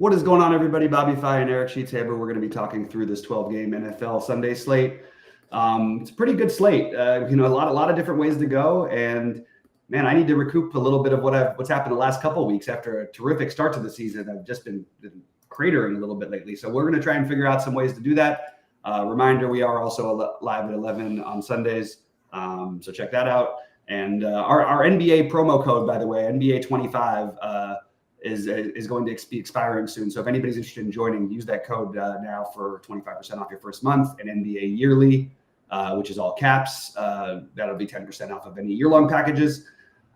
What is going on, everybody? BobbyFi and Eric Sheetshaber. We're going to be talking through this 12-game NFL Sunday slate. It's a pretty good slate. A lot of different ways to go. And man, I need to recoup a little bit of what's happened the last couple of weeks after a terrific start to the season. I've just been cratering a little bit lately. So we're going to try and figure out some ways to do that. Reminder, we are also live at 11 on Sundays. So check that out. And our NBA promo code, by the way, NBA 25, is going to be expiring soon. So if anybody's interested in joining, use that code now for 25% off your first month, and NBA yearly, which is all caps. That'll be 10% off of any year-long packages.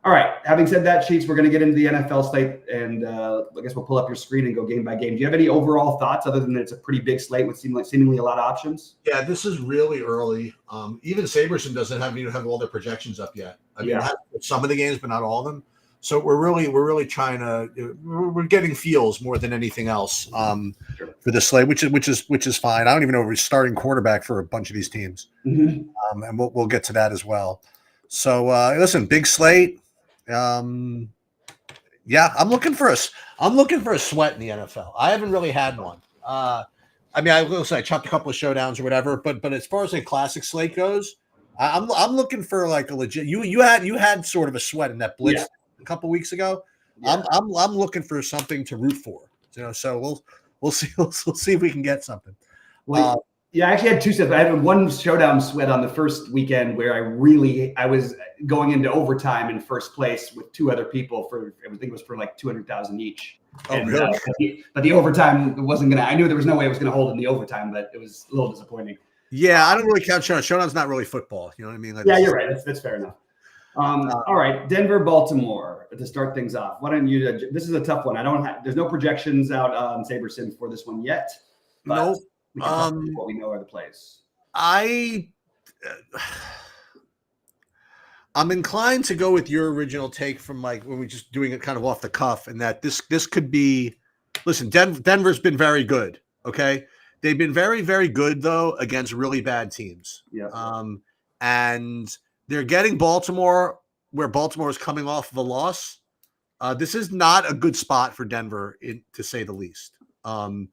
All right. Having said that, Sheets, we're going to get into the NFL slate, and I guess we'll pull up your screen and go game by game. Do you have any overall thoughts other than that it's a pretty big slate with seemingly a lot of options? Yeah, this is really early. Even Saberson doesn't even have all their projections up yet. I mean, some of the games, but not all of them. So we're really trying to we're getting feels more than anything else for the slate, which is fine. I don't even know if we're starting quarterback for a bunch of these teams, and we'll get to that as well. So listen, big slate. I'm looking for a sweat in the NFL. I haven't really had one. I will say I chopped a couple of showdowns or whatever, but as far as a classic slate goes, I'm looking for like a legit. You had sort of a sweat in that blitz. Yeah. A couple weeks ago. Yeah. I'm looking for something to root for, so we'll see if we can get something. I actually had two sets. I had one showdown sweat on the first weekend where I was going into overtime in first place with two other people I think it was for like 200,000 each. Oh, really? But the overtime wasn't gonna. I knew there was no way I was gonna hold in the overtime, but it was a little disappointing. Yeah, I don't really count showdown. Showdown's not really football. You know what I mean? You're right. That's fair enough. All right, Denver, Baltimore to start things off. Why don't you? This is a tough one. There's no projections out on SaberSim for this one yet. Nope. What we know are the plays. I'm inclined to go with your original take from like when we're just doing it kind of off the cuff, and that this could be. Listen, Denver's been very good. Okay, they've been very, very good though against really bad teams. Yeah. And they're getting Baltimore, where Baltimore is coming off of a loss. This is not a good spot for Denver, to say the least. And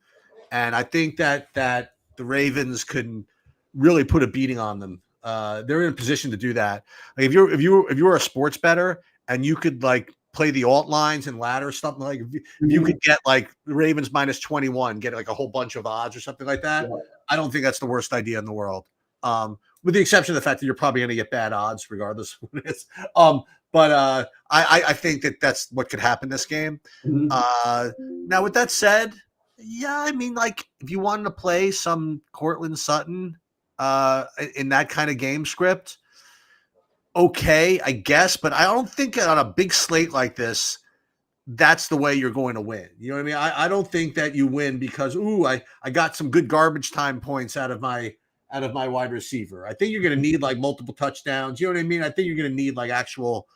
I think that the Ravens could really put a beating on them. They're in a position to do that. Like if you were a sports bettor and you could like play the alt lines and ladder something like if you could get like the Ravens minus 21, get like a whole bunch of odds or something like that. Yeah. I don't think that's the worst idea in the world. With the exception of the fact that you're probably going to get bad odds regardless of what it is. But I think that's what could happen this game. Now, with that said, I mean, like if you wanted to play some Cortland Sutton in that kind of game script, okay, I guess. But I don't think on a big slate like this, that's the way you're going to win. You know what I mean? I don't think that you win because, I got some good garbage time points out of my wide receiver. I think you're going to need like multiple touchdowns. You know what I mean? I think you're going to need like actual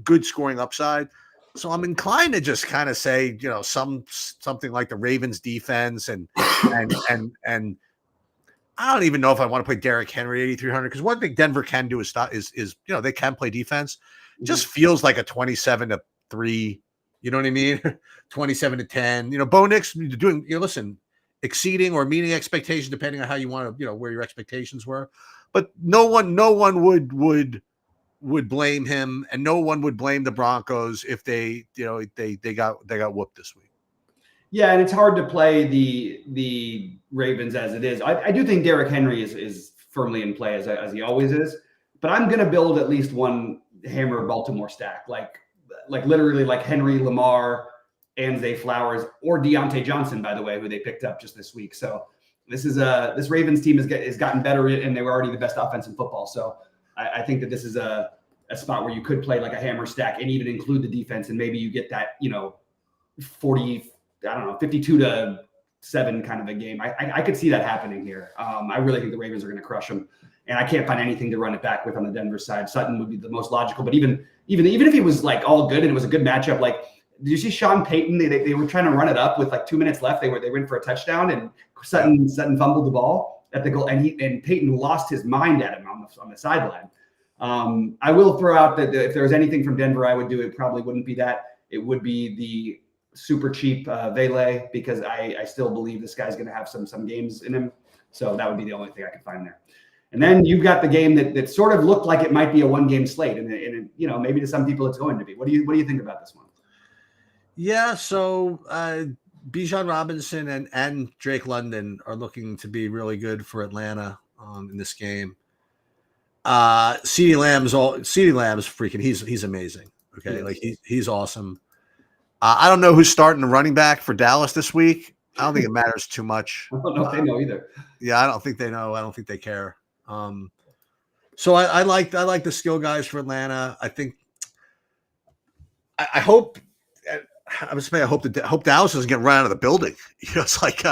good scoring upside. So I'm inclined to just kind of say, something like the Ravens defense and I don't even know if I want to play Derrick Henry 8,300 because one thing Denver can do is they can play defense. It just feels like a 27-3. You know what I mean? 27-10. Bo Nix doing. Listen. Exceeding or meeting expectations, depending on how you want to, where your expectations were. But no one would blame him, and no one would blame the Broncos if they got whooped this week. Yeah, and it's hard to play the Ravens as it is. I do think Derrick Henry is firmly in play as he always is, but I'm going to build at least one hammer Baltimore stack, like literally like Henry, Lamar, and Zay Flowers or Deontay Johnson, by the way, who they picked up just this week. So this Ravens team has gotten better, and they were already the best offense in football. So I think that this is a spot where you could play like a hammer stack and even include the defense, and maybe you get that 52-7 kind of a game. I could see that happening here. I really think the Ravens are going to crush them, and I can't find anything to run it back with on the Denver side. Sutton would be the most logical, but even if he was like all good and it was a good matchup, like. Did you see Sean Payton? They were trying to run it up with like 2 minutes left. They went for a touchdown, and Sutton fumbled the ball at the goal, and Payton lost his mind at him on the sideline. I will throw out that if there was anything from Denver I would do, it probably wouldn't be that. It would be the super cheap Vele because I still believe this guy's going to have some games in him. So that would be the only thing I could find there. And then you've got the game that sort of looked like it might be a 1-game slate, and maybe to some people it's going to be. What do you think about this one? Yeah, so Bijan Robinson and Drake London are looking to be really good for Atlanta in this game. CeeDee Lamb's freaking he's amazing. Okay, like he's awesome. I don't know who's starting the running back for Dallas this week. I don't think it matters too much. I don't know if they know either. Yeah, I don't think they know. I don't think they care. So I like the skill guys for Atlanta. I think I hope Dallas doesn't get run out of the building. It's like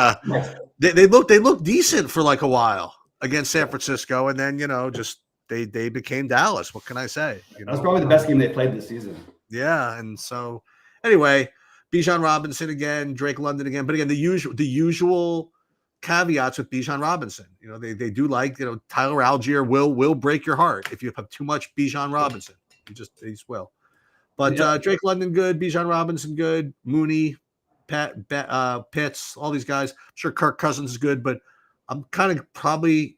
they look decent for like a while against San Francisco, and then just they became Dallas. What can I say? That's probably the best game they played this season. Yeah, and so anyway, Bijan Robinson again, Drake London again, but again the usual caveats with Bijan Robinson. They do like Tyler Algier will break your heart if you have too much Bijan Robinson. He just will. But Drake London good, Bijan Robinson good, Mooney, Pitts, all these guys. I'm sure Kirk Cousins is good, but I'm kind of probably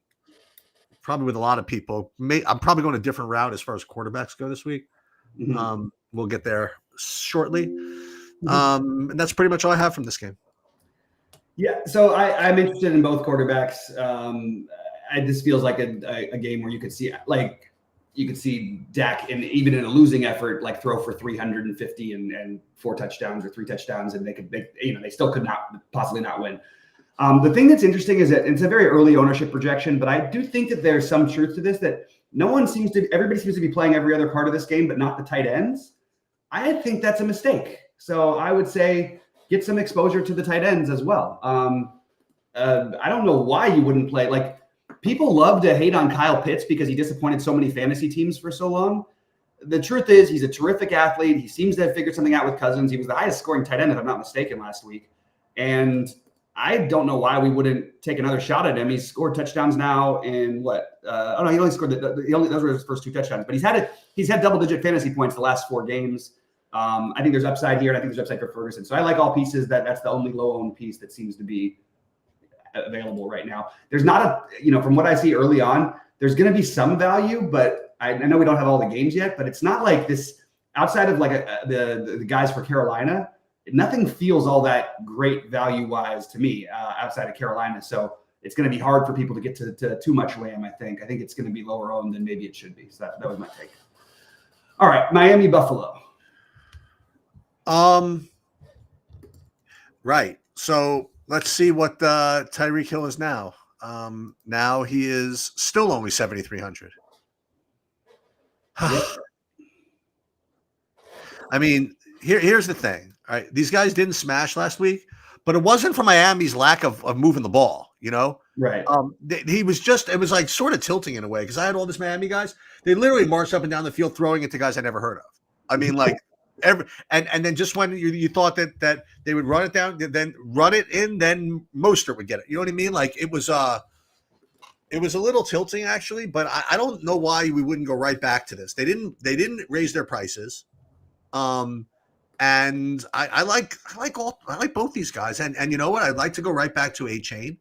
with a lot of people. I'm probably going a different route as far as quarterbacks go this week. Mm-hmm. We'll get there shortly. Mm-hmm. And that's pretty much all I have from this game. Yeah, so I'm interested in both quarterbacks. This feels like a game where you could see Dak, even in a losing effort, like throw for 350 and 4 touchdowns or 3 touchdowns, and they still could not possibly not win. The thing that's interesting is that it's a very early ownership projection, but I do think that there's some truth to this, that everybody seems to be playing every other part of this game, but not the tight ends. I think that's a mistake. So I would say get some exposure to the tight ends as well. I don't know why you wouldn't play. Like, people love to hate on Kyle Pitts because he disappointed so many fantasy teams for so long. The truth is he's a terrific athlete. He seems to have figured something out with Cousins. He was the highest scoring tight end, if I'm not mistaken, last week. And I don't know why we wouldn't take another shot at him. He's scored touchdowns now in what? He only scored those were his first 2 touchdowns. But he's had double-digit fantasy points the last 4 games. I think there's upside here, and I think there's upside for Ferguson. So I like all pieces. That's the only low-owned piece that seems to be available right now. There's not from what I see early on, there's going to be some value, but I know we don't have all the games yet, but it's not like this outside of like the guys for Carolina. Nothing feels all that great value-wise to me outside of Carolina. So it's going to be hard for people to get to too much Lamb, I think. I think it's going to be lower owned than maybe it should be. So that was my take. All right, Miami, Buffalo. Right. So let's see what Tyreek Hill is now. Now he is still only 7,300. I mean, here's the thing. All right, these guys didn't smash last week, but it wasn't for Miami's lack of moving the ball. Right. It was like sort of tilting in a way because I had all these Miami guys. They literally marched up and down the field throwing it to guys I never heard of. I mean, like. And then just when you thought that they would run it down, then run it in, then Mostert would get it. You know what I mean? Like it was a little tilting actually, but I don't know why we wouldn't go right back to this. They didn't raise their prices, and I like both these guys, and you know what? I'd like to go right back to A-Chain,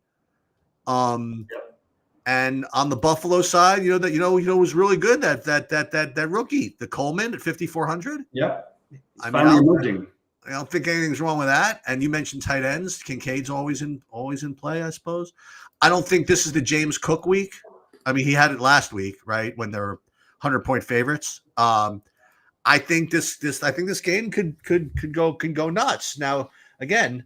and on the Buffalo side, was really good that rookie, the Coleman at 5,400. Yep. I don't think anything's wrong with that. And you mentioned tight ends. Kincaid's always in play, I suppose. I don't think this is the James Cook week. I mean, he had it last week, right, when they're 100-point favorites. I think this game could go nuts. Now, again,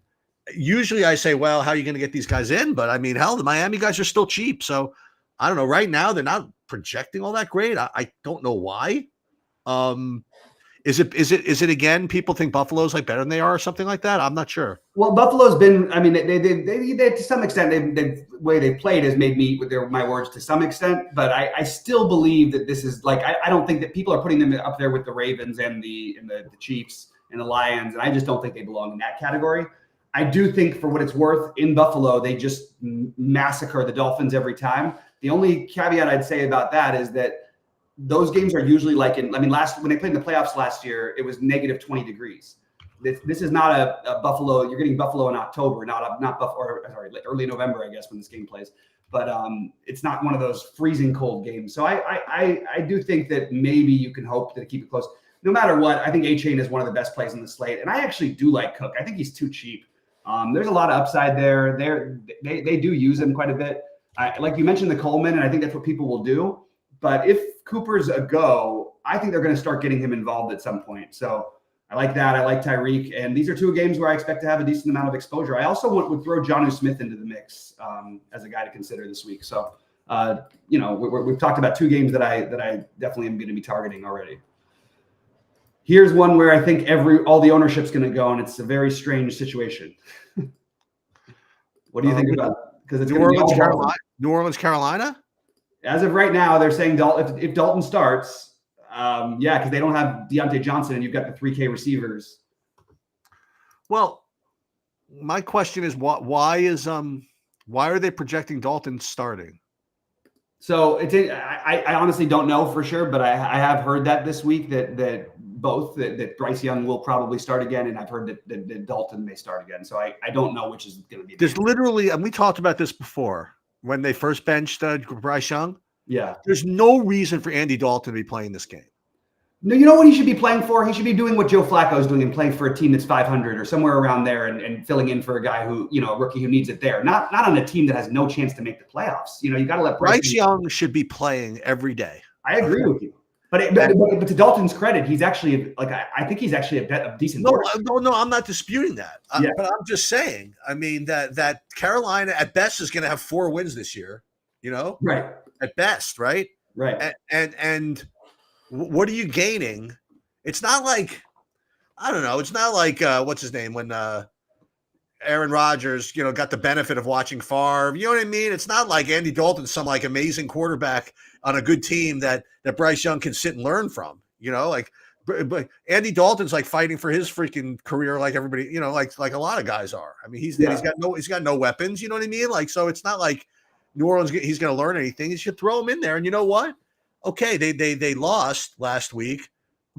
usually I say, well, how are you going to get these guys in? But I mean, hell, the Miami guys are still cheap. So I don't know. Right now, they're not projecting all that great. I don't know why. Is it again? People think Buffalo's like better than they are, or something like that. I'm not sure. Well, Buffalo's been. I mean, they to some extent. The way they played has made me with my words to some extent. But I still believe that this is like. I don't think that people are putting them up there with the Ravens and the Chiefs and the Lions, and I just don't think they belong in that category. I do think, for what it's worth, in Buffalo they just massacre the Dolphins every time. The only caveat I'd say about that is that those games are usually like when they played in the playoffs last year, it was -20 degrees. this is not a Buffalo. You're getting Buffalo in October, not Buffalo. Or, sorry, early November, I guess, when this game plays. But it's not one of those freezing cold games. So I do think that maybe you can hope to keep it close. No matter what, I think A-Chain is one of the best plays in the slate, and I actually do like Cook. I think he's too cheap. There's a lot of upside there. They do use him quite a bit. Like you mentioned, the Coleman, and I think that's what people will do. But if Cooper's a go, I think they're going to start getting him involved at some point. So I like that. I like Tyreek. And these are two games where I expect to have a decent amount of exposure. I also would throw Jonnu Smith into the mix as a guy to consider this week. So, we've talked about two games that I definitely am going to be targeting already. Here's one where I think all the ownership's going to go, and it's a very strange situation. What do you think about? Because it's New Orleans, Carolina. As of right now, they're saying if Dalton starts. Because they don't have Deontay Johnson, and you've got the 3K receivers. Well, my question is, why are they projecting Dalton starting? So I honestly don't know for sure, but I have heard that this week that Bryce Young will probably start again, and I've heard that Dalton may start again. So I don't know which is going to be. There's literally, and we talked about this before when they first benched Bryce Young. Yeah. There's no reason for Andy Dalton to be playing this game. No, you know what he should be playing for? He should be doing what Joe Flacco is doing and playing for a team that's 500 or somewhere around there and filling in for a guy who, a rookie who needs it there. Not on a team that has no chance to make the playoffs. You got to let Bryce Young should be playing every day. I agree with you. But to Dalton's credit, he's actually I think he's actually a decent. No, I'm not disputing that. But I'm just saying, I mean, that Carolina at best is going to have 4 wins this year, Right. At best, right? Right. And what are you gaining? It's not like, I don't know. It's not like what's his name when Aaron Rodgers, got the benefit of watching Favre. You know what I mean? It's not like Andy Dalton's some like amazing quarterback on a good team that Bryce Young can sit and learn from. But Andy Dalton's like fighting for his freaking career, like everybody, like a lot of guys are. I mean, he's got no weapons. You know what I mean? Like, so it's not like New Orleans, he's going to learn anything. You should throw him in there. And you know what? Okay, they lost last week,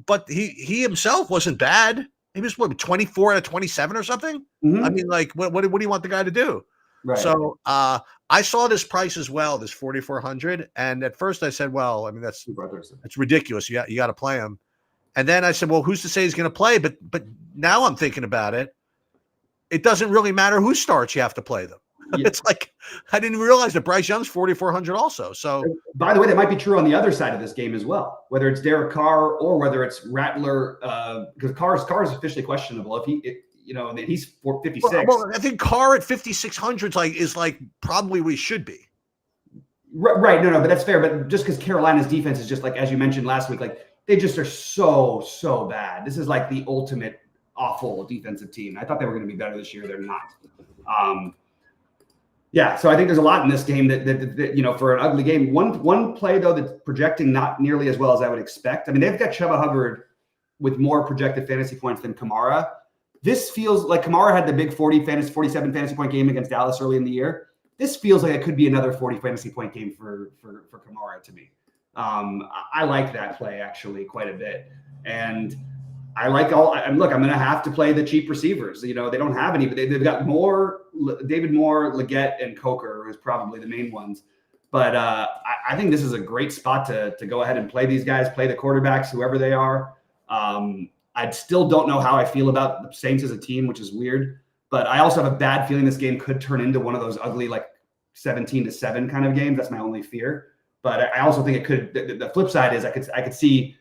but he himself wasn't bad. He was 24 out of 27 or something. Mm-hmm. I mean, like, what do you want the guy to do? Right. So I saw this price as well, this 4,400, and at first I said, well, I mean that's ridiculous. You got to play him, and then I said, well, who's to say he's going to play? But now I'm thinking about it. It doesn't really matter who starts; you have to play them. Yeah. It's like I didn't realize that Bryce Young's 4,400 also. So, by the way, that might be true on the other side of this game as well. Whether it's Derek Carr or whether it's Rattler, because Carr is officially questionable. He's 456. Well, I think Carr at 5,600 is probably what he should be. Right. No, but that's fair. But just because Carolina's defense is just like, as you mentioned last week, like they just are so bad. This is like the ultimate awful defensive team. I thought they were going to be better this year. They're not. So I think there's a lot in this game that for an ugly game. One play though that's projecting not nearly as well as I would expect. I mean, they've got Chuba Hubbard with more projected fantasy points than Kamara. This feels like Kamara had the big 47 fantasy point game against Dallas early in the year. This feels like it could be another 40 fantasy point game for Kamara to me. I like that play actually quite a bit, and I like I'm going to have to play the cheap receivers. They don't have any, but they've got David Moore, Leggett, and Coker is probably the main ones. But I think this is a great spot to go ahead and play these guys, play the quarterbacks, whoever they are. I still don't know how I feel about the Saints as a team, which is weird. But I also have a bad feeling this game could turn into one of those ugly, like 17-7 kind of games. That's my only fear. But I also think it could. The flip side is I could see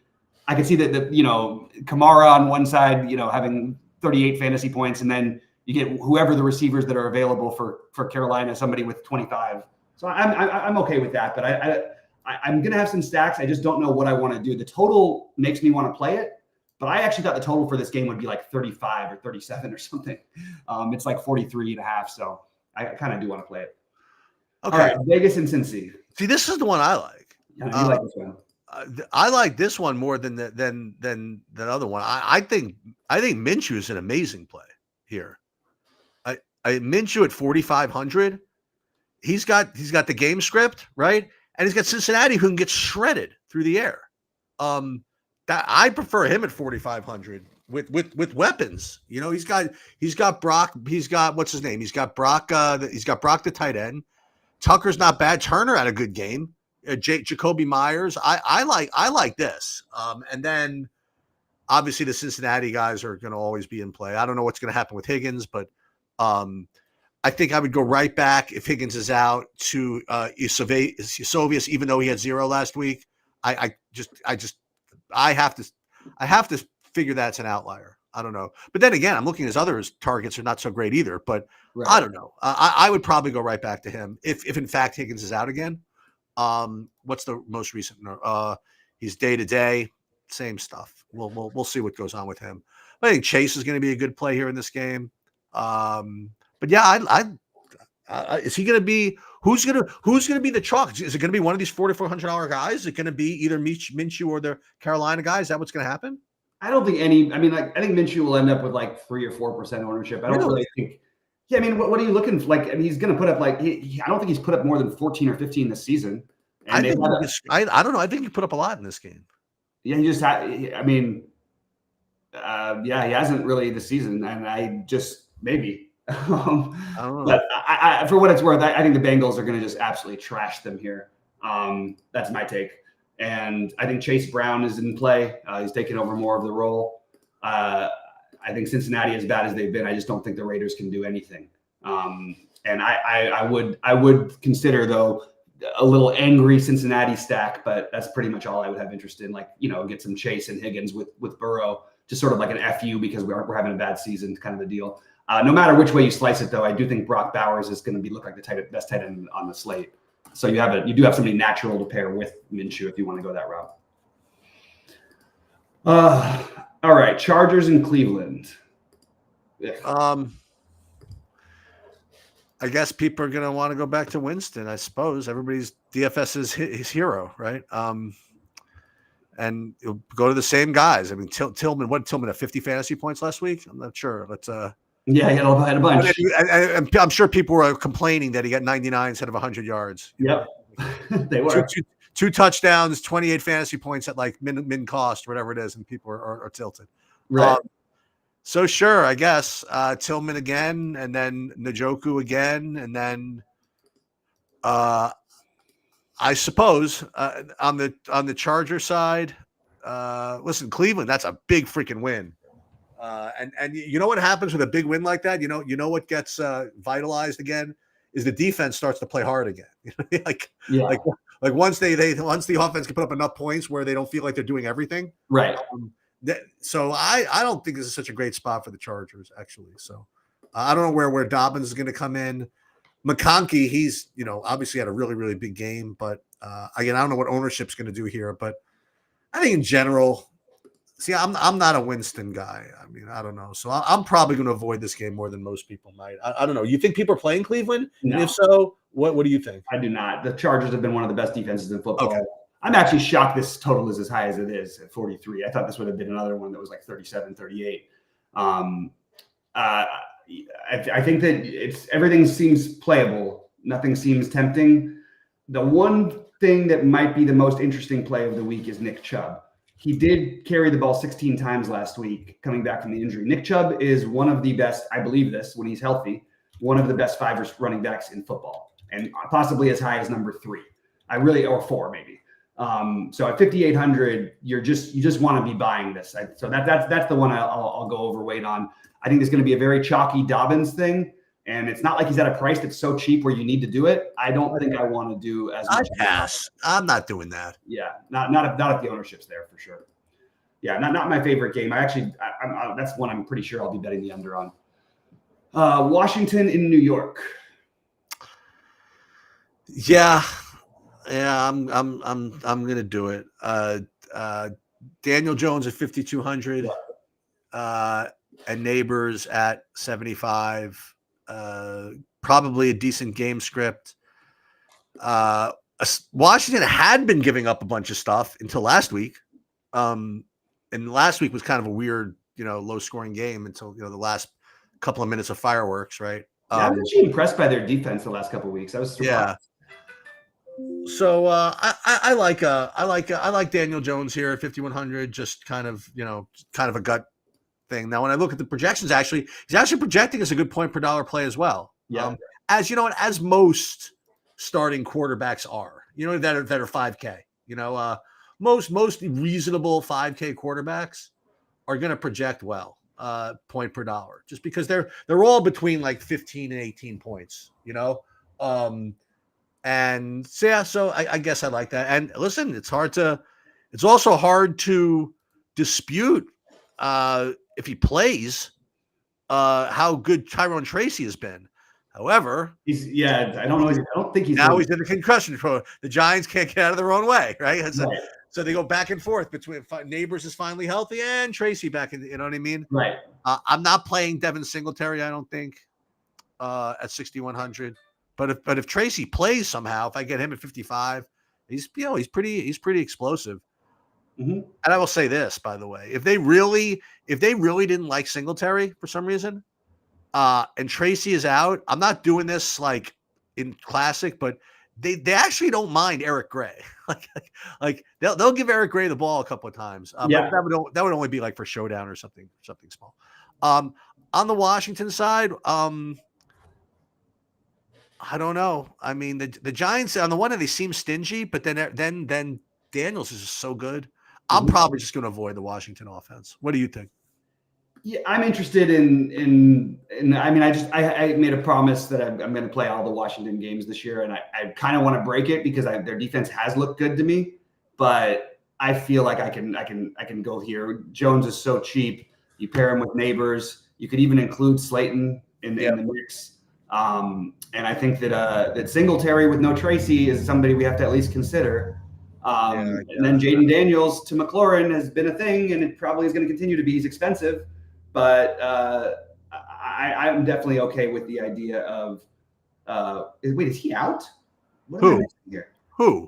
that Kamara on one side, having 38 fantasy points, and then you get whoever the receivers that are available for Carolina, somebody with 25. So I'm okay with that. But I'm gonna have some stacks. I just don't know what I want to do. The total makes me want to play it. But I actually thought the total for this game would be like 35 or 37 or something. It's like 43.5. So I kind of do want to play it. Okay. All right, Vegas and Cincy. See, this is the one I like. Yeah, you like this one. I like this one more than the other one. I think Minshew is an amazing play here. I Minshew at 4,500. He's got the game script, right? And he's got Cincinnati who can get shredded through the air. That I prefer him at 4,500 with weapons. You know, he's got Brock. He's got what's his name? He's got Brock. He's got Brock the tight end. Tucker's not bad. Turner had a good game. Jacoby Myers. I like this. And then obviously the Cincinnati guys are going to always be in play. I don't know what's going to happen with Higgins, but I think I would go right back if Higgins is out to Eusebius, even though he had 0 last week. I have to figure that's an outlier. I don't know. But then again, I'm looking at his other targets are not so great either, but right. I don't know. I would probably go right back to him if in fact Higgins is out again. What's the most recent? He's day to day, same stuff. We'll see what goes on with him. I think Chase is going to be a good play here in this game. But yeah, is he going to be? Who's going to be the chalk? Is it going to be one of these $4,400 guys? Is it going to be either Minshew or the Carolina guy? Is that what's going to happen? I don't think any. I mean, like I think Minshew will end up with like 3 or 4% ownership. I don't really think. Yeah, I mean, what are you looking for? Like? I mean, he's going to put up like I don't think he's put up more than 14 or 15 this season. And I don't know. I think he put up a lot in this game. Yeah, he just had. I mean, yeah, he hasn't really this season, and I just maybe. I don't know. But I, for what it's worth, I think the Bengals are going to just absolutely trash them here. That's my take. And I think Chase Brown is in play. He's taking over more of the role. I think Cincinnati, as bad as they've been, I just don't think the Raiders can do anything. And I would consider, though, a little angry Cincinnati stack, but that's pretty much all I would have interest in. Like, get some Chase and Higgins with Burrow, just sort of like an FU because we're having a bad season kind of a deal. No matter which way you slice it, though, I do think Brock Bowers is going to look like the best tight end on the slate. So you do have somebody natural to pair with Minshew if you want to go that route. All right, Chargers in Cleveland. Yeah. I guess people are going to want to go back to Winston. I suppose everybody's DFS is his hero, right? And you'll go to the same guys. I mean, Tillman had 50 fantasy points last week. I'm not sure. Let's. Yeah, he had a bunch. I'm sure people were complaining that he got 99 instead of 100 yards. Yep, they were. Two touchdowns, 28 fantasy points at like min cost, whatever it is, and people are tilted. Right. So sure, I guess Tillman again, and then Njoku again, and then I suppose on the Charger side, listen, Cleveland, that's a big freaking win. And you know what happens with a big win like that? You know what gets vitalized again is the defense starts to play hard again. like once the offense can put up enough points where they don't feel like they're doing everything. Right. So I don't think this is such a great spot for the Chargers actually. So I don't know where Dobbins is going to come in. McConkey, he's obviously had a really really big game, but again I don't know what ownership's going to do here, but I think in general. See, I'm not a Winston guy. I mean, I don't know. So I'm probably going to avoid this game more than most people might. I don't know. You think people are playing Cleveland? No. And if so, what do you think? I do not. The Chargers have been one of the best defenses in football. Okay. I'm actually shocked this total is as high as it is at 43. I thought this would have been another one that was like 37, 38. I think that everything seems playable. Nothing seems tempting. The one thing that might be the most interesting play of the week is Nick Chubb. He did carry the ball 16 times last week coming back from the injury. Nick Chubb is one of the best, I believe this, when he's healthy, one of the best 5 running backs in football, and possibly as high as number 3. Or 4 maybe. So at 5,800, you just want to be buying this. So that's the one I'll go overweight on. I think it's going to be a very chalky Dobbins thing. And it's not like he's at a price that's so cheap where you need to do it. I don't think I want to do as much. I pass. I'm not doing that. Yeah, not if the ownership's there for sure. Yeah, not my favorite game. That's one I'm pretty sure I'll be betting the under on. Washington in New York. Yeah, I'm gonna do it. Daniel Jones at 5,200, and Neighbors at 75. Probably a decent game script. Washington had been giving up a bunch of stuff until last week. And last week was kind of a weird, low scoring game until, the last couple of minutes of fireworks, right? Yeah, I'm actually impressed by their defense the last couple of weeks. I was surprised. Yeah. So I like Daniel Jones here at 5,100, just kind of a gut thing. Now, when I look at the projections, he's actually projecting as a good point per dollar play as well. Yeah. As you know, as most starting quarterbacks are, that are 5K. Most reasonable 5K quarterbacks are going to project well, point per dollar, just because they're all between like 15 and 18 points. And so, yeah, so I guess I like that. And listen, it's also hard to dispute if he plays how good Tyrone Tracy has been. However, I don't think he's now he's in the concussion protocol. The Giants can't get out of their own way, right? So they go back and forth between Neighbors is finally healthy and Tracy back in. You know what I mean? Right. I'm not playing Devin Singletary. I don't think at 6,100. But if Tracy plays somehow, if I get him at 55, he's pretty explosive. Mm-hmm. And I will say this, by the way, if they really didn't like Singletary for some reason, and Tracy is out, I'm not doing this like in classic, but they actually don't mind Eric Gray. like they'll give Eric Gray the ball a couple of times. But that would only be like for showdown or something small. On the Washington side, I don't know. I mean, the Giants on the one hand, they seem stingy, but then Daniels is just so good. I'm probably just going to avoid the Washington offense. What do you think? Yeah, I'm interested in. I mean, I made a promise that I'm going to play all the Washington games this year, and I kind of want to break it because their defense has looked good to me, but I feel like I can go here. Jones is so cheap. You pair him with Neighbors. You could even include Slayton in the mix. And I think that Singletary with no Tracy is somebody we have to at least consider. And then Jaden Daniels to McLaurin has been a thing, and it probably is going to continue to be. He's expensive, but I'm definitely okay with the idea of. Wait, is he out? What Who? Who?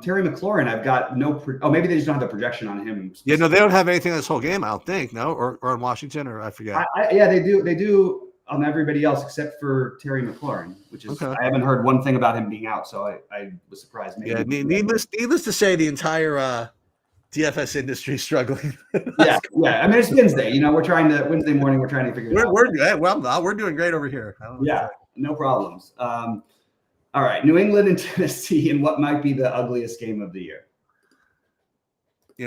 Terry McLaurin. I've got no. Maybe they just don't have the projection on him. Yeah, no, they don't have anything this whole game. I don't think. No, or on Washington, or I forget. Yeah, they do. They do on everybody else except for Terry McLaurin, which is okay. I haven't heard one thing about him being out, so I was surprised. Maybe. Yeah, needless to say, the entire DFS industry is struggling. yeah. I mean, it's Wednesday. Wednesday morning. We're trying to figure it out. We're doing great over here. No problems. All right, New England and Tennessee in what might be the ugliest game of the year. I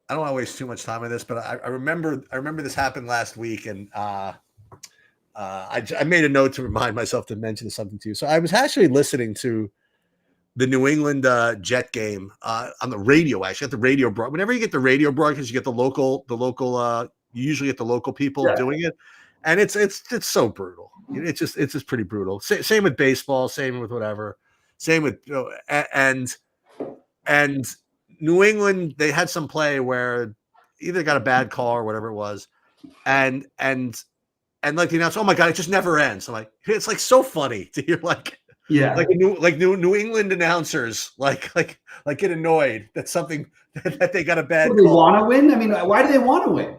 don't want to waste too much time on this, but I remember this happened last week, and I made a note to remind myself to mention something to you. So I was actually listening to the New England Jet game on the radio. Actually, at the radio whenever you get the radio broadcast, you get the local. You usually get the local people doing it, and it's so brutal. It's just pretty brutal. Same with baseball. Same with whatever. Same with and New England. They had some play where either got a bad call or whatever it was, and like the announcer, oh my God, it just never ends. I'm like, it's like so funny to hear New England announcers like get annoyed that something that they got a bad call. Do they want to win? I mean, why do they want to win?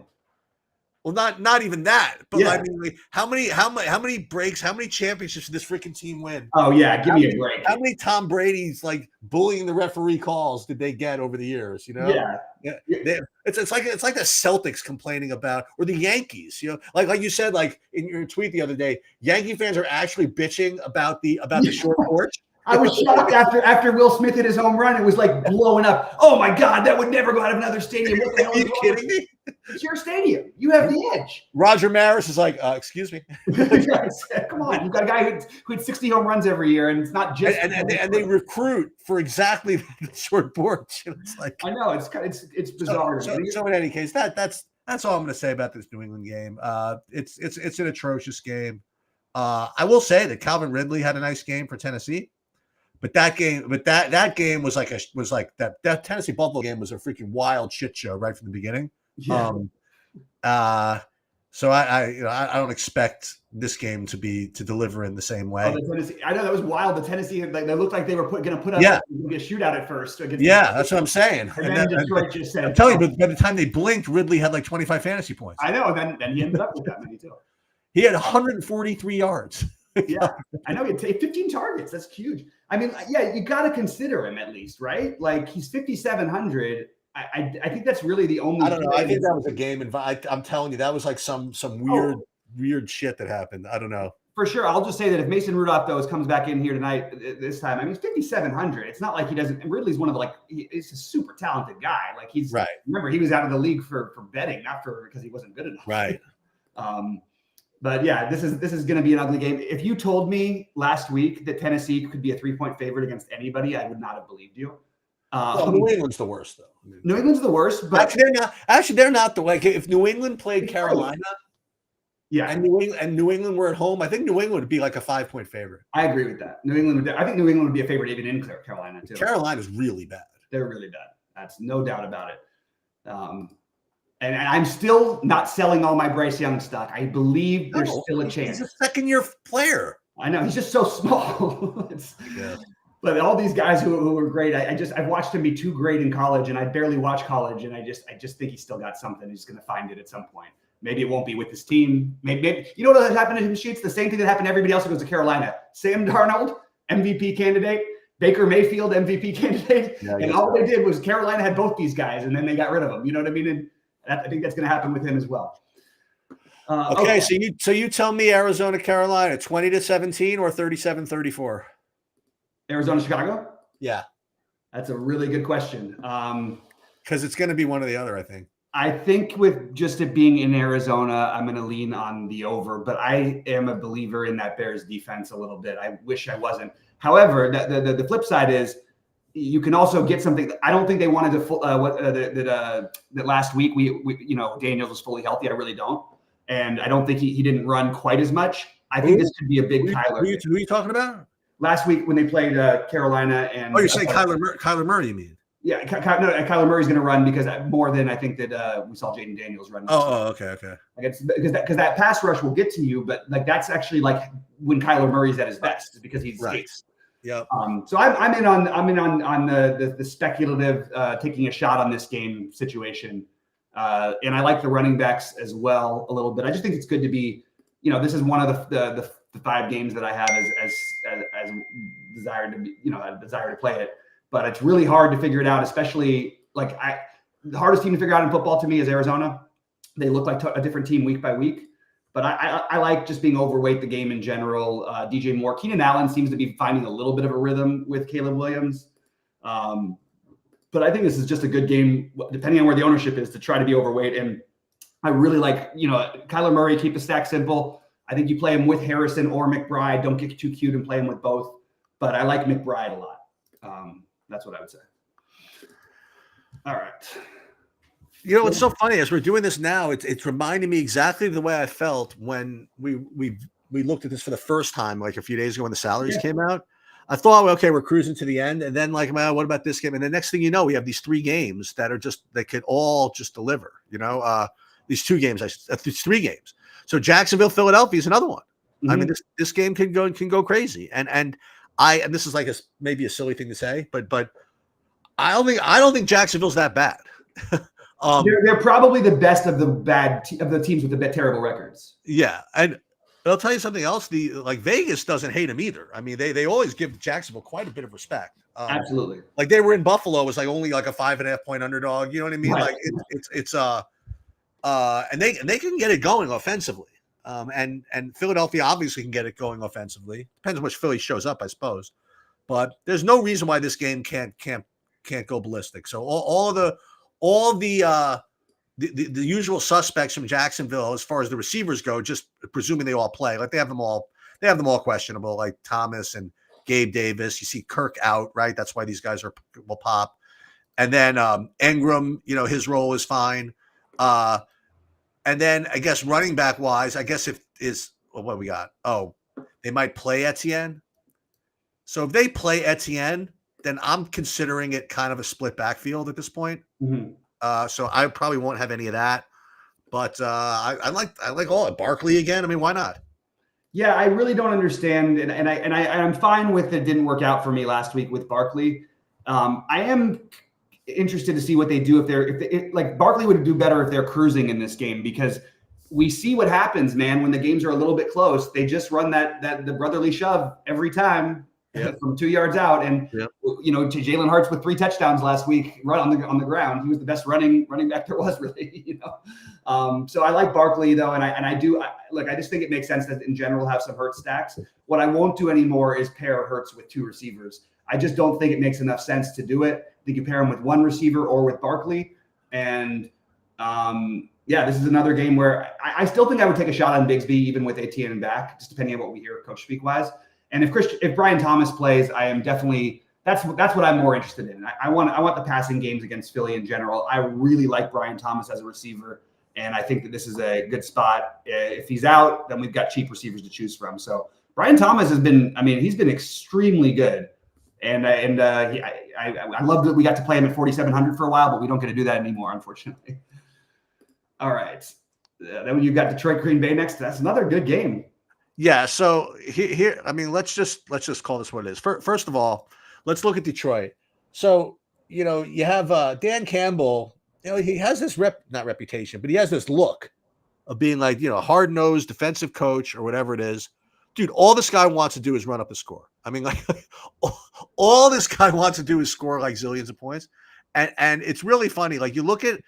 Well, not even that, but I mean, like, how many breaks, how many championships did this freaking team win? Oh yeah, give me a break. How many Tom Brady's like bullying the referee calls did they get over the years? Yeah. It's like the Celtics complaining about, or the Yankees. Like you said, like in your tweet the other day, Yankee fans are actually bitching about the short porch. I was shocked after Will Smith hit his home run. It was like blowing up. Oh my God, that would never go out of another stadium. What the hell are you kidding me? It's your stadium. You have the edge. Roger Maris is like, excuse me. Come on, you've got a guy who had 60 home runs every year, and it's not just. And they recruit for exactly the short porch. It's like, I know it's bizarre. So in any case, that's all I'm going to say about this New England game. It's an atrocious game. I will say that Calvin Ridley had a nice game for Tennessee. But that game was that Tennessee Buffalo game was a freaking wild shit show right from the beginning. Yeah. So I don't expect this game to deliver in the same way. I know that was wild. The Tennessee, they looked like they were going to put up a shootout at first. That's what I'm saying. And then Detroit just said, I'm telling you, but by the time they blinked, Ridley had like 25 fantasy points. I know. And then he ended up with that many too. He had 143 yards. Yeah, I know. He'd take 15 targets. That's huge. I mean, yeah, you got to consider him at least, right? Like he's 5,700. I think that's really the only. I don't know. I think that was a game, and I'm telling you, that was like some weird shit that happened. I don't know. For sure. I'll just say that if Mason Rudolph, though, comes back in here tonight, this time, I mean, 5,700. It's not like he doesn't. Ridley's one of the, he's a super talented guy. Like, he's right. Remember, he was out of the league for betting, not because he wasn't good enough. Right. But yeah, this is going to be an ugly game. If you told me last week that Tennessee could be a 3-point favorite against anybody, I would not have believed you. Well, New England's the worst, though. I mean, New England's the worst, but they're not the way. If New England played Carolina. Yeah, and New England were at home. I think New England would be like a 5-point favorite. I agree with that. I think New England would be a favorite even in Carolina too. Carolina's really bad. They're really bad. That's no doubt about it. And I'm still not selling all my Bryce Young stock. I believe there's still a chance. He's a second-year player. I know, he's just so small. But all these guys who were great, I've watched him be too great in college, and I barely watch college, and I just think he's still got something. He's going to find it at some point. Maybe it won't be with his team. Maybe you know what happened to him, Sheets? The same thing that happened to everybody else who goes to Carolina. Sam Darnold, MVP candidate. Baker Mayfield, MVP candidate. And all they did was Carolina had both these guys, and then they got rid of them. You know what I mean? And I think that's going to happen with him as well. Okay, so you tell me Arizona, Carolina, 20-17 or 37-34? Arizona, Chicago? Yeah. That's a really good question. Because it's going to be one or the other, I think. I think with just it being in Arizona, I'm going to lean on the over, but I am a believer in that Bears defense a little bit. I wish I wasn't. However, the flip side is you can also get something. I don't think they wanted to that last week we Daniels was fully healthy. I really don't, and I don't think he didn't run quite as much. I think this could be a big Kyler. Who are you talking about? Last week when they played Carolina and you're saying Kyler Murray? You mean? Yeah, Kyler Murray's going to run because more than I think that we saw Jaden Daniels run. Okay. Because that pass rush will get to you, but like that's actually like when Kyler Murray's at his best because he's skates. Yeah. So I'm in on the speculative taking a shot on this game situation, and I like the running backs as well a little bit. I just think it's good to be, this is one of the 5 games that I have as desired to be, a desire to play it. But it's really hard to figure it out, especially the hardest team to figure out in football to me is Arizona. They look like a different team week by week. But I like just being overweight the game in general. DJ Moore, Keenan Allen seems to be finding a little bit of a rhythm with Caleb Williams. But I think this is just a good game, depending on where the ownership is, to try to be overweight. And I really like, Kyler Murray, keep the stack simple. I think you play him with Harrison or McBride. Don't get too cute and play him with both. But I like McBride a lot. That's what I would say. All right. What's so funny as we're doing this now, it's reminding me exactly the way I felt when we looked at this for the first time, like a few days ago when the salaries came out. I thought, okay, we're cruising to the end, and then man, what about this game? And the next thing you know, we have these 3 games that could all just deliver. These 2 games, these 3 games. So Jacksonville, Philadelphia is another one. Mm-hmm. I mean, this game can go crazy, and this is like maybe a silly thing to say, but I don't think Jacksonville's that bad. They're probably the best of the teams with the terrible records. Yeah, and I'll tell you something else. Vegas doesn't hate them either. I mean, they always give Jacksonville quite a bit of respect. Absolutely. Like they were in Buffalo, it was only a 5.5 point underdog. You know what I mean? Right. And they can get it going offensively. And Philadelphia obviously can get it going offensively. Depends on which Philly shows up, I suppose. But there's no reason why this game can't go ballistic. So all the usual suspects from Jacksonville, as far as the receivers go, just presuming they all play, they have them all questionable, like Thomas and Gabe Davis. You see Kirk out, right? That's why these guys will pop. And then Ingram, his role is fine. And then I guess running back wise, I guess what we got? Oh, they might play Etienne. So if they play Etienne, then I'm considering it kind of a split backfield at this point. Mm-hmm. So I probably won't have any of that. But I like all it. Barkley again. I mean, why not? Yeah, I really don't understand, and I'm fine with it. Didn't work out for me last week with Barkley. I am interested to see what they do if Barkley would do better if they're cruising in this game, because we see what happens, man, when the games are a little bit close. They just run the brotherly shove every time, from 2 yards out. And Yep. To Jalen Hurts with 3 touchdowns last week, right on the ground. He was the best running back there was, really. So I like Barkley though, and I just think it makes sense that in general have some Hurts stacks. What I won't do anymore is pair Hurts with 2 receivers. I just don't think it makes enough sense to do it. I think you pair him with 1 receiver or with Barkley, and this is another game where I still think I would take a shot on Bigsby even with Etienne back, just depending on what we hear coach speak wise. And if Brian Thomas plays, I am definitely that's what I'm more interested in. I want the passing games against Philly in general. I really like Brian Thomas as a receiver, and I think that this is a good spot. If he's out, then we've got cheap receivers to choose from. So Brian Thomas he's been extremely good, and I love that we got to play him at 4,700 for a while, but we don't get to do that anymore, unfortunately. All right, then you've got Detroit Green Bay next. That's another good game. Yeah, so here, let's just call this what it is. First of all, let's look at Detroit. So, you have Dan Campbell, he has this not reputation, but he has this look of being like, hard-nosed defensive coach or whatever it is. Dude, all this guy wants to do is run up a score. All this guy wants to do is score like zillions of points. And it's really funny. Like you look at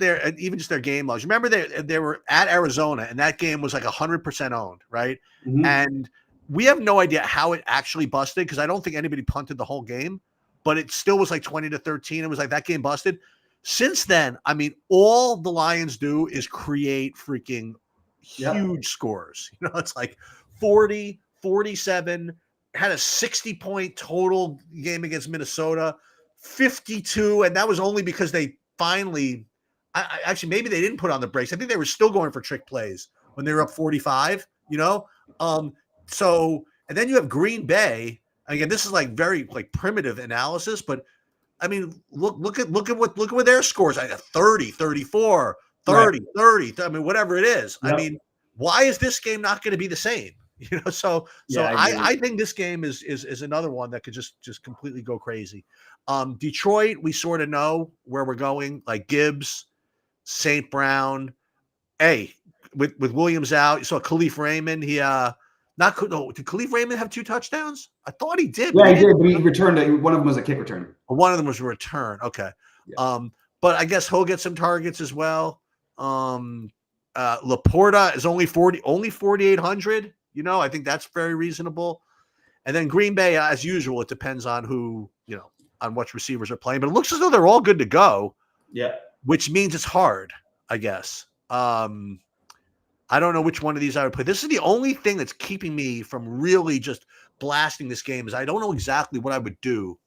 their even just their game logs. Remember they were at Arizona, and that game was like 100% owned, right? Mm-hmm. And we have no idea how it actually busted because I don't think anybody punted the whole game, but it still was like 20-13. It was like that game busted. Since then, all the Lions do is create freaking huge scores. It's like 40, 47, had a 60-point total game against Minnesota. 52, and that was only because they finally actually maybe they didn't put on the brakes. I think they were still going for trick plays when they were up 45, so and then you have Green Bay. Again, this is like very like primitive analysis, but look at what their scores like 30, 34, 30, right. 30, whatever it is. Yep. Why is this game not going to be the same? I think this game is another one that could just completely go crazy. Detroit, we sort of know where we're going, like Gibbs, St. Brown. Hey, with Williams out, you saw Khalif Raymond. Did Khalif Raymond have 2 touchdowns? I thought he did. Yeah, he did, but he returned. One of them was a kick return. One of them was a return. Okay. Yeah. But I guess he'll get some targets as well. Laporta is only 4,800. I think that's very reasonable. And then Green Bay, as usual, it depends on who, on which receivers are playing. But it looks as though they're all good to go. Yeah. Which means it's hard, I guess. I don't know which one of these I would play. This is the only thing that's keeping me from really just blasting this game is I don't know exactly what I would do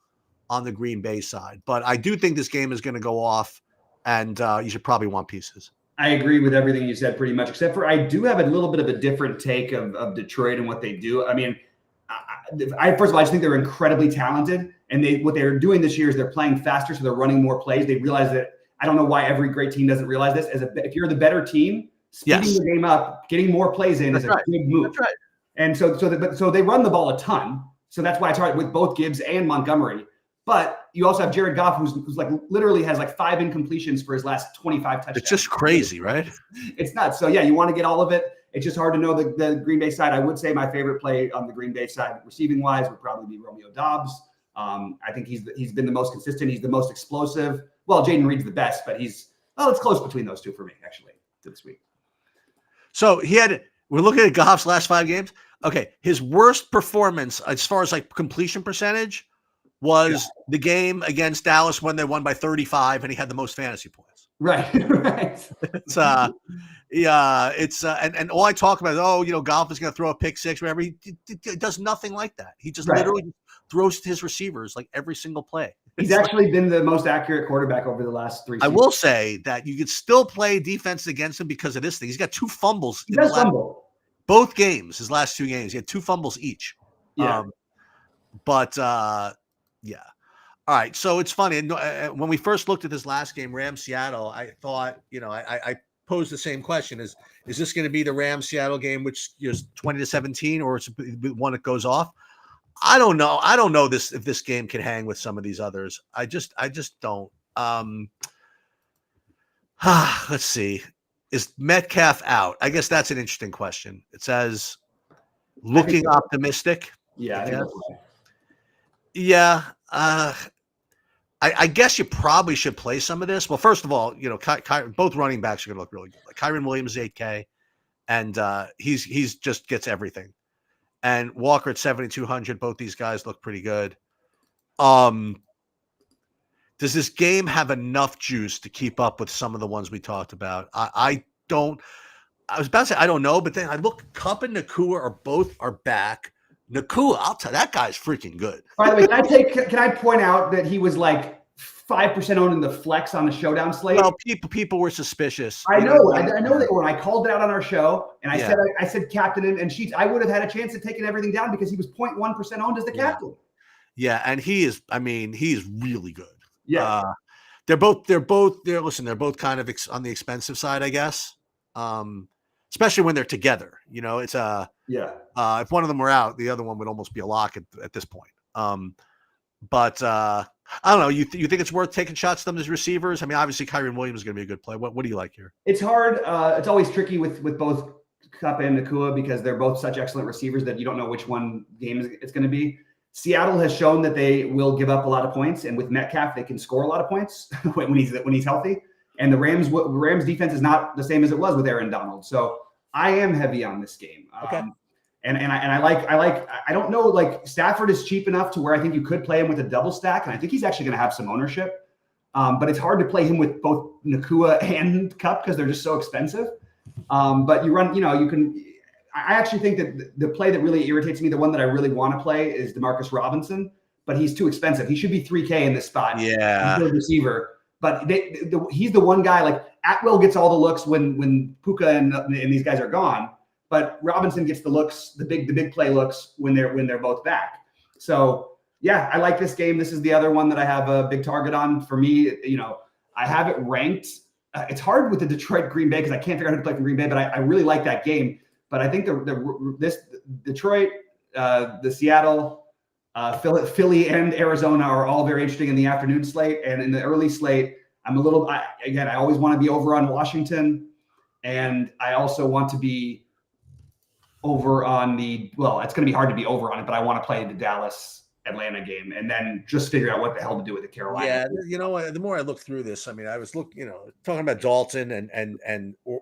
on the Green Bay side. But I do think this game is going to go off, and you should probably want pieces. I agree with everything you said pretty much, except for I do have a little bit of a different take of Detroit and what they do. First of all, I just think they're incredibly talented, and what they're doing this year is they're playing faster, so they're running more plays. They realize that I don't know why every great team doesn't realize this. If you're the better team, speeding the game up, getting more plays in is a big move. That's right. And so they run the ball a ton. So that's why it's hard with both Gibbs and Montgomery. But you also have Jared Goff, who's like literally has like 5 incompletions for his last 25 touchdowns. It's just crazy, right? It's nuts. So yeah, you want to get all of it. It's just hard to know the Green Bay side. I would say my favorite play on the Green Bay side, receiving wise, would probably be Romeo Doubs. I think he's been the most consistent. He's the most explosive. Well, Jaden Reed's the best, but it's close between those two for me actually this week. So we're looking at Goff's last 5 games. Okay, his worst performance as far as like completion percentage was the game against Dallas when they won by 35 and he had the most fantasy points. Right. It's and all I talk about is, Goff is going to throw a pick 6, whatever. He does nothing like that. He just literally throws to his receivers like every single play. He's actually been the most accurate quarterback over the last 3 seasons. I will say that you could still play defense against him because of this thing. He's got 2 fumbles. He does fumble. Both games, his last 2 games, he had 2 fumbles each. Yeah. Yeah. All right. So it's funny. When we first looked at this last game, Rams-Seattle, I thought, I posed the same question: Is this going to be the Rams-Seattle game, which is 20-17, or it's one that goes off? I don't know. I don't know if this game can hang with some of these others. I just don't. Let's see. Is Metcalf out? I guess that's an interesting question. It says looking optimistic. Yeah, Yeah. I guess you probably should play some of this. Well, first of all, both running backs are going to look really good. Like Kyren Williams is 8K, and he's just gets everything. And Walker at 7,200. Both these guys look pretty good. Does this game have enough juice to keep up with some of the ones we talked about? I don't. I was about to say I don't know, but then I look. Kupp and Nakua are back. Nakua, I'll tell you, that guy's freaking good. By the way, can I point out that he was like 5% owned in the flex on the showdown slate? Well, people were suspicious. I know they were. I called it out on our show, and I said captain and Sheets. I would have had a chance of taking everything down because he was 0.1% owned as the captain. Yeah, and he is. I mean, he's really good. Yeah, they're both kind of on the expensive side, I guess. Especially when they're together. It's if one of them were out, the other one would almost be a lock at this point. But I don't know. You think it's worth taking shots at them as receivers? I mean, obviously Kyren Williams is going to be a good play. What do you like here? It's hard. It's always tricky with both Kupp and Nakua because they're both such excellent receivers that you don't know which one game it's going to be. Seattle has shown that they will give up a lot of points, and with Metcalf, they can score a lot of points when he's healthy. And the Rams defense is not the same as it was with Aaron Donald. So I am heavy on this game. Okay. And I don't know, like Stafford is cheap enough to where I think you could play him with a double stack. And I think he's actually going to have some ownership. But it's hard to play him with both Nakua and Kupp because they're just so expensive. But I actually think that the play that really irritates me, the one that I really want to play is DeMarcus Robinson, but he's too expensive. He should be 3K in this spot. Yeah. He's a receiver. But he's the one guy, like Atwell gets all the looks when Puka and these guys are gone. But Robinson gets the looks, the big play looks when they're both back. So yeah, I like this game. This is the other one that I have a big target on. For me, I have it ranked. It's hard with the Detroit Green Bay because I can't figure out who to play from Green Bay, but I really like that game. But I think this Detroit, the Seattle, Philly, and Arizona are all very interesting in the afternoon slate. And in the early slate, I always want to be over on Washington, and I also want to be over on it's going to be hard to be over on it, but I want to play the Dallas Atlanta game and then just figure out what the hell to do with the Carolina. Yeah, the more I look through this, I mean, I was talking about Dalton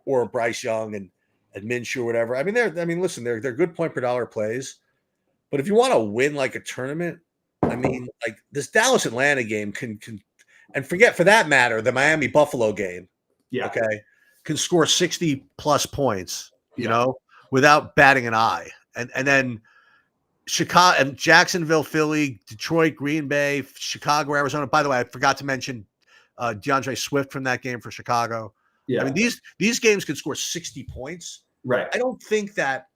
or Bryce Young and Minshew or whatever. I mean, they're good point per dollar plays, but if you want to win like a tournament, I mean, like this Dallas Atlanta game can and forget for that matter the Miami Buffalo game. Yeah. Okay, can score 60 plus points. Without batting an eye. And then Chicago and Jacksonville, Philly, Detroit, Green Bay, Chicago, Arizona. By the way, I forgot to mention DeAndre Swift from that game for Chicago. Yeah. I mean, these games could score 60 points. Right. I don't think that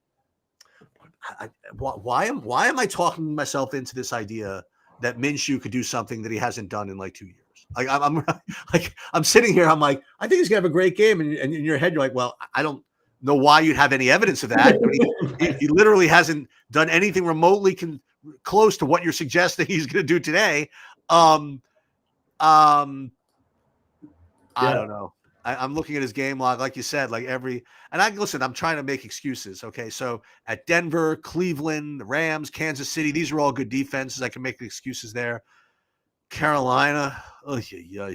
why am I talking myself into this idea that Minshew could do something that he hasn't done in like 2 years? Like I'm sitting here, I'm like, I think he's gonna have a great game. And in your head, you're like, well, I don't know why you'd have any evidence of that. He literally hasn't done anything remotely close to what you're suggesting he's going to do today. I don't know. I'm looking at his game log, like you said, I'm trying to make excuses. Okay. So at Denver, Cleveland, the Rams, Kansas City, these are all good defenses. I can make excuses there. Carolina. Oh, yeah.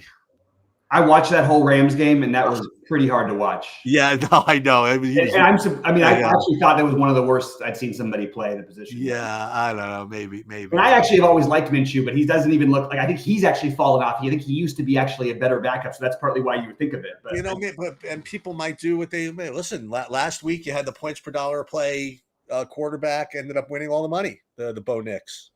I watched that whole Rams game, and that was pretty hard to watch. Yeah, no, I know. I actually thought that was one of the worst I'd seen somebody play in a position. Yeah, I don't know. Maybe. And I actually have always liked Minshew, but he doesn't even look like. I think he's actually fallen off. I think he used to be actually a better backup, so that's partly why you would think of it. But and people might do what they listen. Last week you had the points per dollar play quarterback ended up winning all the money. The Bo Nix.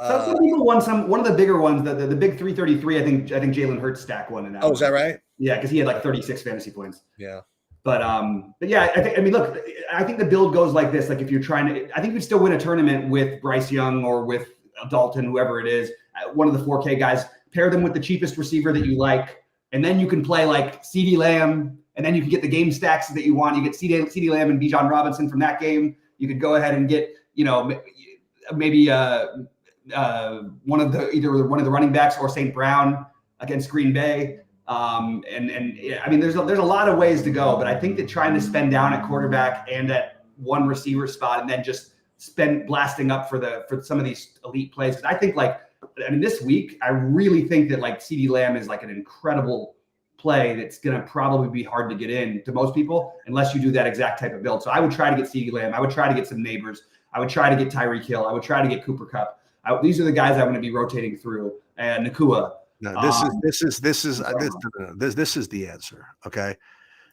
Some people won one of the bigger ones, the big 333. I think Jalen Hurts stack won in that. Oh, is that right? Yeah, because he had like 36 fantasy points. Yeah. But yeah, I think the build goes like this. Like if you're trying to, I think you'd still win a tournament with Bryce Young or with Dalton, whoever it is, one of the 4K guys. Pair them with the cheapest receiver that you like, and then you can play like CeeDee Lamb, and then you can get the game stacks that you want. You get CeeDee Lamb and Bijan Robinson from that game. You could go ahead and get maybe one of the running backs or St. Brown against Green Bay. There's a lot of ways to go, but I think that trying to spend down at quarterback and at one receiver spot and then just spend blasting up for some of these elite plays. Because I think this week, I really think that CeeDee Lamb is an incredible play that's going to probably be hard to get in to most people unless you do that exact type of build. So I would try to get CeeDee Lamb. I would try to get some neighbors. I would try to get Tyreek Hill. I would try to get Cooper Kupp. These are the guys I'm going to be rotating through. And Nakua. No, this is the answer. Okay,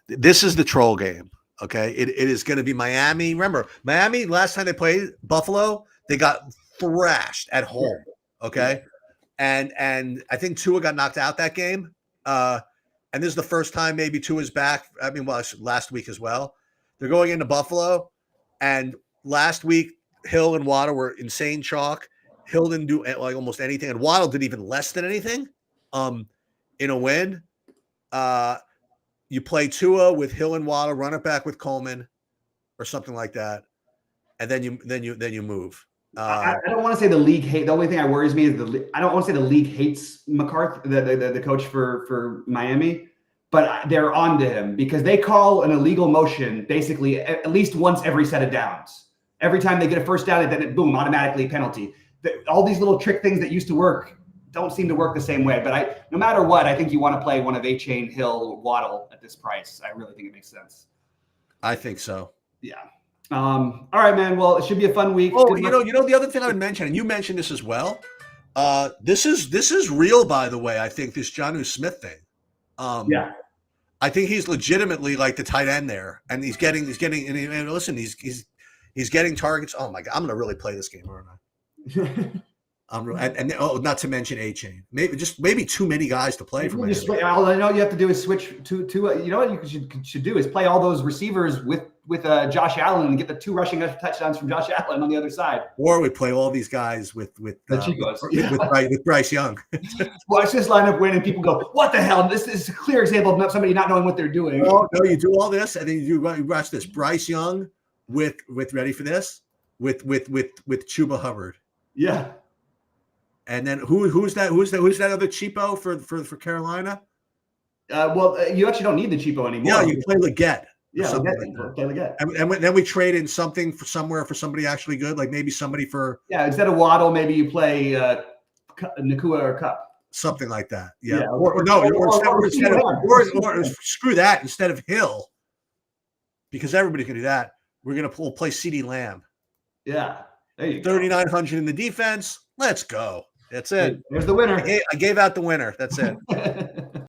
this is the troll game. Okay, it is going to be Miami. Remember, Miami last time they played Buffalo, they got thrashed at home. Okay, and I think Tua got knocked out that game. And this is the first time maybe Tua's back. I mean, well, last week as well. They're going into Buffalo, and last week Hill and Waddle were insane chalk. Hill didn't do almost anything, and Waddle did even less than anything. In a win, you play Tua with Hill and Waddle, run it back with Coleman, or something like that, and then you move. I don't want to say the league hate. The only thing that worries me is I don't want to say the league hates McCarthy, the coach for Miami, but they're on to him because they call an illegal motion basically at least once every set of downs. Every time they get a first down, and then boom, automatically penalty. All these little trick things that used to work don't seem to work the same way. But no matter what, I think you want to play one of A-Chain, Hill, Waddle at this price. I really think it makes sense. I think so. Yeah. All right, man. Well, it should be a fun week. Oh, you know, the other thing I would mention, and you mentioned this as well. This is real, by the way. I think this Jonnu Smith thing. Yeah. I think he's legitimately the tight end there, and he's getting. And listen, he's getting targets. Oh my God, I'm gonna really play this game, aren't I? And not to mention A-Chain. Maybe too many guys to play for. All I know you have to do is switch to you know what you should do is play all those receivers with Josh Allen and get the 2 rushing touchdowns from Josh Allen on the other side. Or we play all these guys with Bryce Young. Watch this lineup win and people go, "What the hell? This is a clear example of somebody not knowing what they're doing." Oh, no, you do all this and then you watch this. Bryce Young with ready for this with Chuba Hubbard. Yeah. And then who's that other cheapo for Carolina? You actually don't need the cheapo anymore. Yeah, you play Leggett. Yeah, play Leggett. And then we trade in something for somebody actually good, like maybe somebody for instead of Waddle, maybe you play Nakua or Kupp. Something like that. Yeah. Or screw that. Instead of Hill, because everybody can do that, we'll play CeeDee Lamb. Yeah. There you go. 3,900 in the defense. Let's go. That's it. There's the winner. I gave out the winner. That's it.